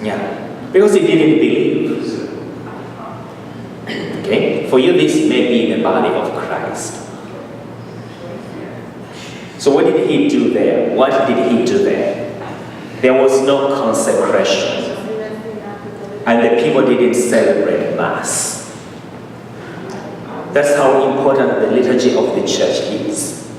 Yeah, because he didn't believe. Okay, for you this may be the body of Christ. So what did he do there? What did he do there? There was no consecration. And the people didn't celebrate Mass. That's how important the liturgy of the church is.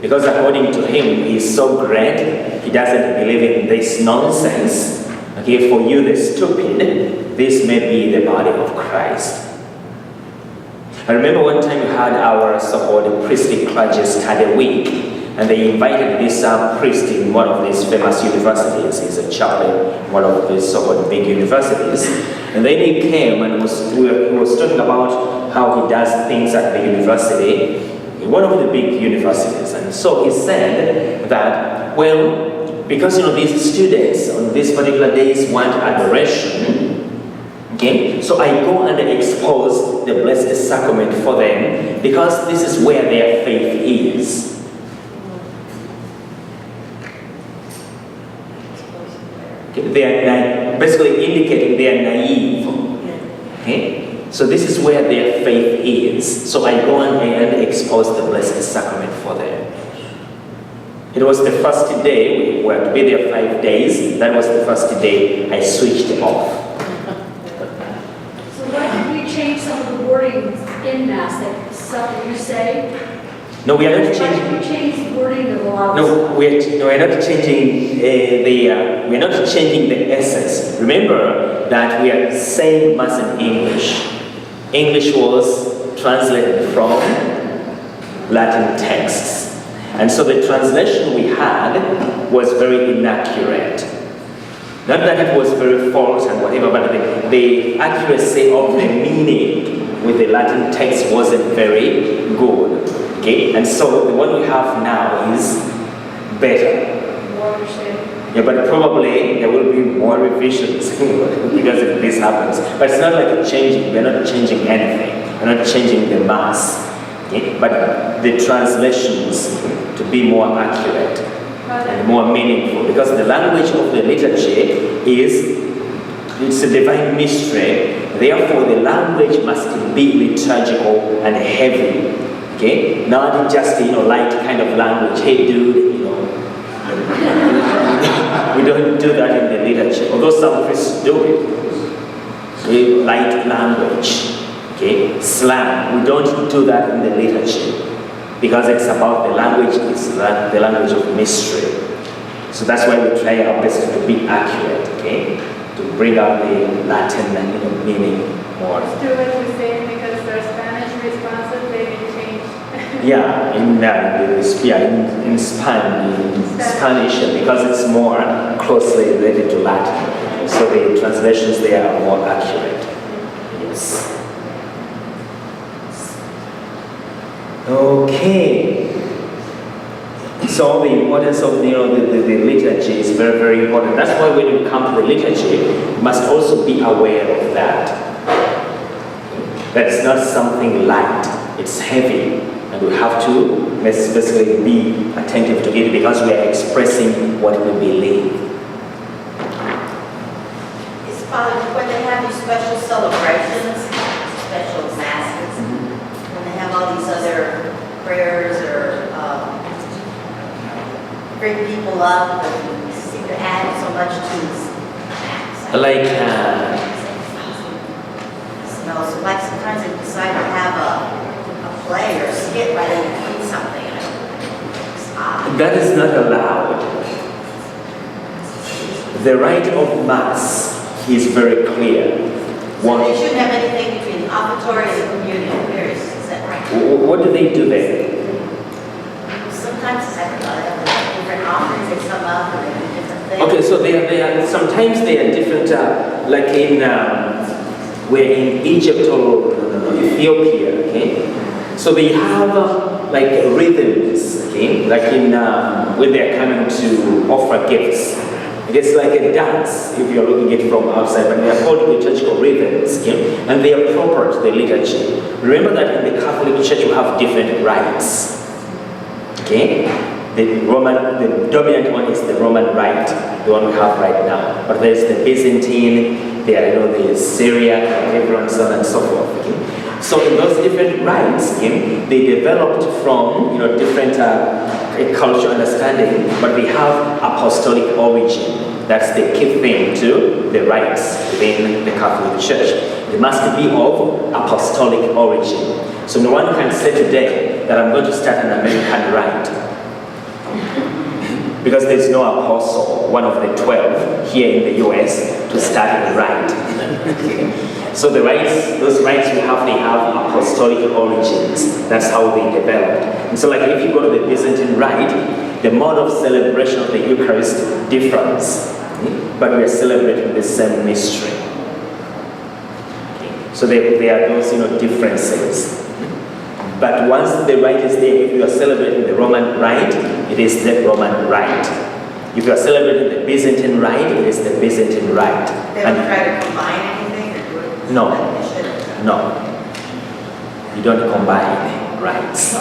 Because according to him, he's so great, he doesn't believe in this nonsense. Okay, for you the stupid, this may be the body of Christ. I remember one time we had our so-called priestly clergy study week, and they invited this priest in one of these famous universities. He's a chaplain in one of these so-called big universities. And then he came and he was talking about how he does things at the university, in one of the big universities. And so he said that, well, because these students on these particular days want adoration, okay, so I go and expose the Blessed Sacrament for them because this is where their faith is. They are basically indicating they are naive. Okay? So this is where their faith is. So I go and expose the Blessed Sacrament for them. It was the first day, we were to be there 5 days. That was the first day I switched off. So why did we change some of the wordings in Mass, like stuff that you say? No, we are not changing. Why did we change the wording of a lot of No, we're not changing we're not changing the essence. Remember that we are saying Mass in English. English was translated from Latin texts. And so the translation we had was very inaccurate. Not that it was very false and whatever, but the accuracy of the meaning with the Latin text wasn't very good. Okay? And so the one we have now is better. Yeah, but probably there will be more revisions because if this happens. But it's not like changing. We're not changing anything. We're not changing the Mass. Okay? But the translations to be more accurate and more meaningful. Because the language of the liturgy it's a divine mystery. Therefore, the language must be liturgical and heavy. Okay? Not just light kind of language. Hey, dude, we don't do that in the liturgy, although some priests do it. Okay? Light language, okay? Slang, we don't do that in the liturgy because it's about the language, it's the language of mystery. So that's why we try our best to be accurate, okay? To bring out the Latin meaning more. Students were saying because they're Spanish responsive, they didn't change. Yeah, in Spanish, because it's more closely related to Latin. So the translations there are more accurate. Yes. Okay. So the importance of the liturgy is very, very important. That's why when you come to the liturgy, you must also be aware of that. That's not something light, it's heavy. And we have to basically be attentive to it because we are expressing what we believe. It's fun when they have these special celebrations, special masses, when they have all these other prayers or bring people up and seem to add so much to this. So like sometimes they decide to have a play or skit right in between something. That is not allowed. The rite of Mass is very clear. So they shouldn't have anything between the offertory and the communion. Is that right? What do they do there? Sometimes it's different offerings, they come up and they do different things. Okay, so they are sometimes they are different. Like we're in Egypt or Ethiopia. Okay. So they have like rhythms, okay, like when they're coming to offer gifts. It's like a dance if you're looking at it from outside, but they are called liturgical rhythms, okay, and they are proper to the liturgy. Remember that in the Catholic Church you have different rites, okay. The dominant one is the Roman Rite, the one we have right now. But there's the Byzantine, the Syriac, and so on and so forth. Okay? So in those different rites, they developed from different cultural understanding, but they have apostolic origin. That's the key thing to the rites within the Catholic Church. They must be of apostolic origin. So no one can say today that I'm going to start an American rite, because there's no apostle, one of the 12 here in the US, to start a rite. So the rites, those rites they have apostolic origins. That's how they developed. And so like if you go to the Byzantine rite, the mode of celebration of the Eucharist differs, but we are celebrating the same mystery. So there are those differences. But once the rite is there, if you are celebrating the Roman rite, it is the Roman rite. If you are celebrating the Byzantine rite, it is the Byzantine rite. They don't try to combine anything? Or No. You don't combine rites.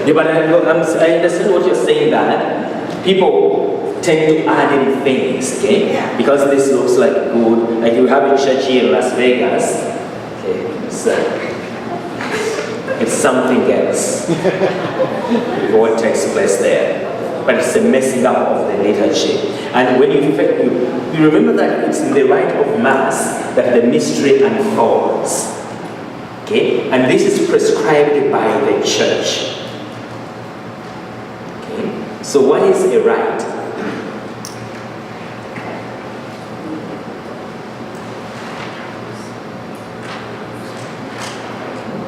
Yeah, but I understand what you're saying, that people tend to add in things, okay? Yeah. Because this looks like good, like you have a church here in Las Vegas, okay? So it's something else. What takes place there? But it's a messing up of the liturgy. And when you remember that it's in the rite of Mass that the mystery unfolds. Okay? And this is prescribed by the church. Okay? So what is a rite?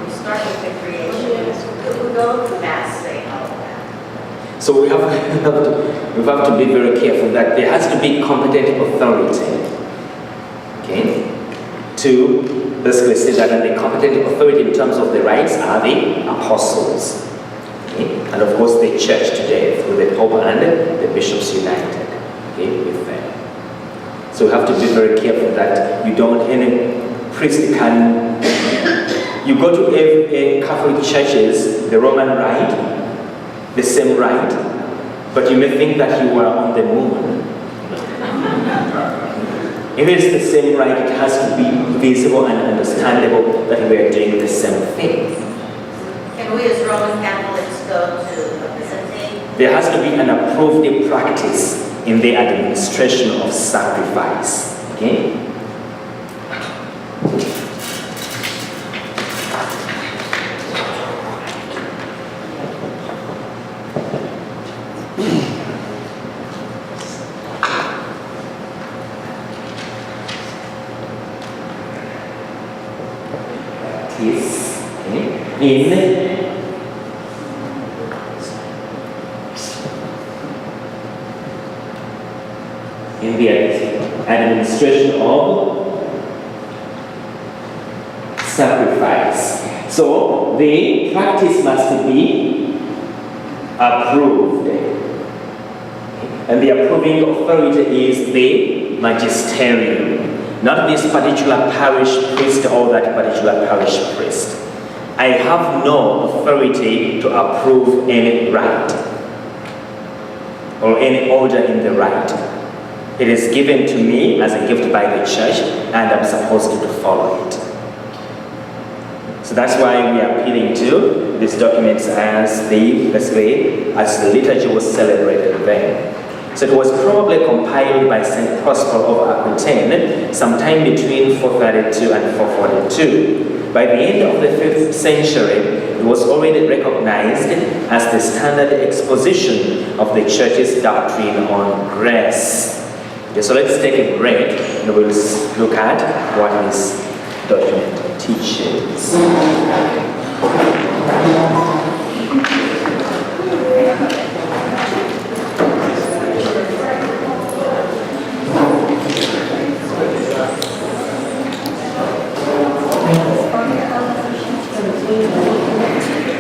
We start with the creation. We go to Mass saying all of that. So we have to be very careful that there has to be competent authority. Okay? To basically say that, and the competent authority in terms of the rites are the apostles. Okay? And of course the church today through the Pope and the bishops united. Okay? With them. So we have to be very careful that you don't, any priest can, you go to a Catholic churches, the Roman rite, the same rite, but you may think that you are on the moon. If it's the same rite, it has to be visible and understandable that we are doing the same thing. Can we as Roman Catholics go to the Byzantine? There has to be an approved practice in the administration of sacrifice. Okay? In the administration of sacrifice. So the practice must be approved. And the approving authority is the magisterium, not this particular parish priest or that particular parish priest. I have no authority to approve any rite or any order in the rite. It is given to me as a gift by the church, and I'm supposed to follow it. So that's why we are appealing to these documents as the liturgy was celebrated then. So it was probably compiled by St. Prosper of Aquitaine sometime between 432 and 442. By the end of the 5th century, it was already recognized as the standard exposition of the church's doctrine on grace. Okay, so let's take a break and we'll look at what this document teaches.